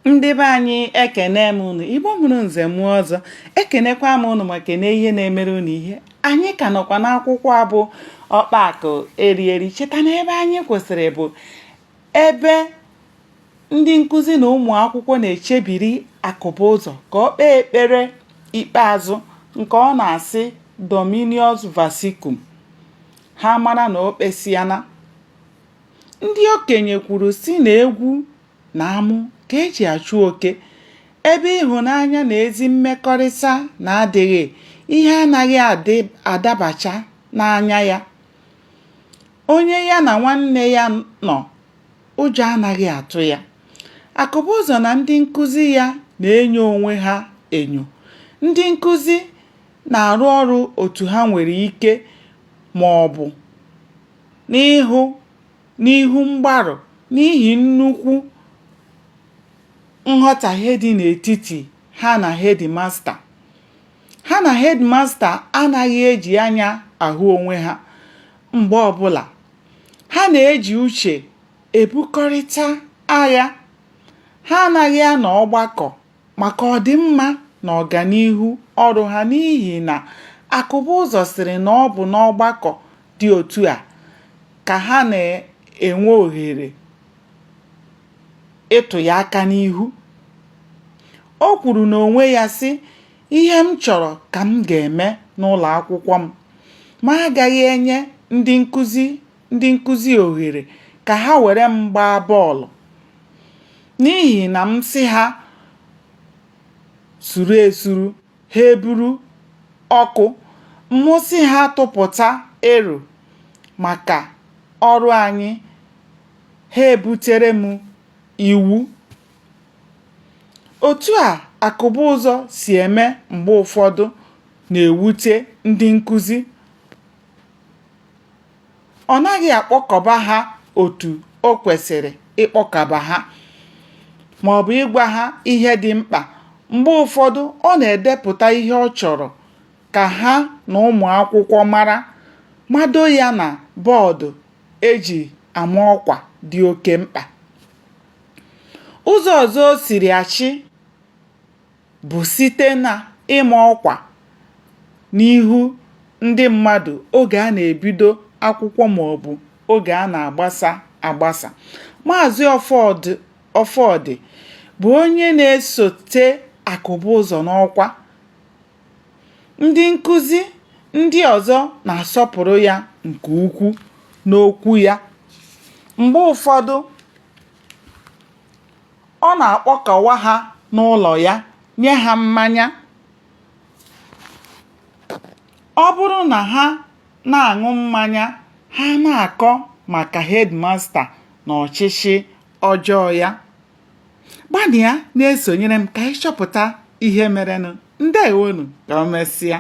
Ndị be anyị ekene m unu, Igbo mụrụ nze mụọ ọzọ, ekenekwa m unu ma kene ihe na-emere unu ihe. Anyị ka nọkwa n'akwụkwọ a bụ Ọkpakụ Erieri. Cheta na ebe anyị kwụsịrị bụ ebe ndị nkụzi na ụmụ akwụkwọ na-echebiri Akụba ụzọ ka ọ kpee ekpere ikpeazụ nke ọ na-asị Dominus Vatican. Ha mara na o kpesiana. Ndị okenye kwuru si na egwu na amụ ka eji achụ oke, ebe ịhụnanya na ezi mmekọrịta na-adịghị, ihe anaghị adabacha n'anya ya. Onye ya na nwanne ya nọ, ụjọ anaghị atụ ya. Akụba ụzọ na ndị nkụzi ya na-enyo onwe ha enyo. Ndị nkụzi na-arụ ọrụ otu ha nwere ike, ma ọ bụ n'ihu mgbarụ n'ihi nnukwu nghọtahie dị n'etiti ha na hedimasta. Ha na hedimasta anaghị eji anya ahụ onwe ha mgbe ọbụla. Ha na-eji uche ebukọrịta agha. Ha anaghị anọ ọgbakọ maka ọdịmma na ọganihu ọrụ ha, n'ihi na Akụba ụzọ sịrị na ọ bụ n'ọgbakọ dị otu a ka ha na-enwe ohere ịtụ ya aka n'ihu. O kwuru n'onwe ya sị, ihe m chọrọ ka m ga-eme n'ụlọ akwụkwọ m, ma agaghị enye ndị nkụzi ohere ka ha were m gbaa bọọlụ, n'ihi na m sị ha suru esuru, ha eburu ọkụ, mụ sị ha tụpụta ero maka ọrụ anyị, ha ebutere m iwu. Otu a Akụba ụzọ si eme mgbe ụfọdụ na-ewute ndị nkụzi. Ọ naghị akpọkọba ha otu o kwesịrị ịkpọkọba ha, ma ọ bụ ịgwa ha ihe dị mkpa. Mgbe ụfọdụ ọ na-edepụta ihe ọ chọrọ ka ha na ụmụ akwụkwọ mado ya na bọọdụ eji ama ọkwa dị oke mkpa. Ụzọ ọzọ o siri achị bụ site na ịma ọkwa n'ihu ndị mmadụ oge a na-ebido akwụkwọ ma ọ bụ oge a na-agbasa. Maazị Ọfọdị bụ onye na-esote Akụba ụzọ n'ọkwa. Ndị nkụzi ndị ọzọ na-asọpụrụ ya nke ukwuu n'okwu ya. Mgbe ụfọdụ ọ na-akpọkọwa ha n'ụlọ ya, nye ha mmanya. Ọ bụrụ na ha na-aṅụ mmanya, ha na-akọ maka hedimasta na ọchịchị ọjọọ ya. Gbanịa na-esonyere m ka anyị chọpụta ihe merenụ. Ndewonu, ka o mesịa.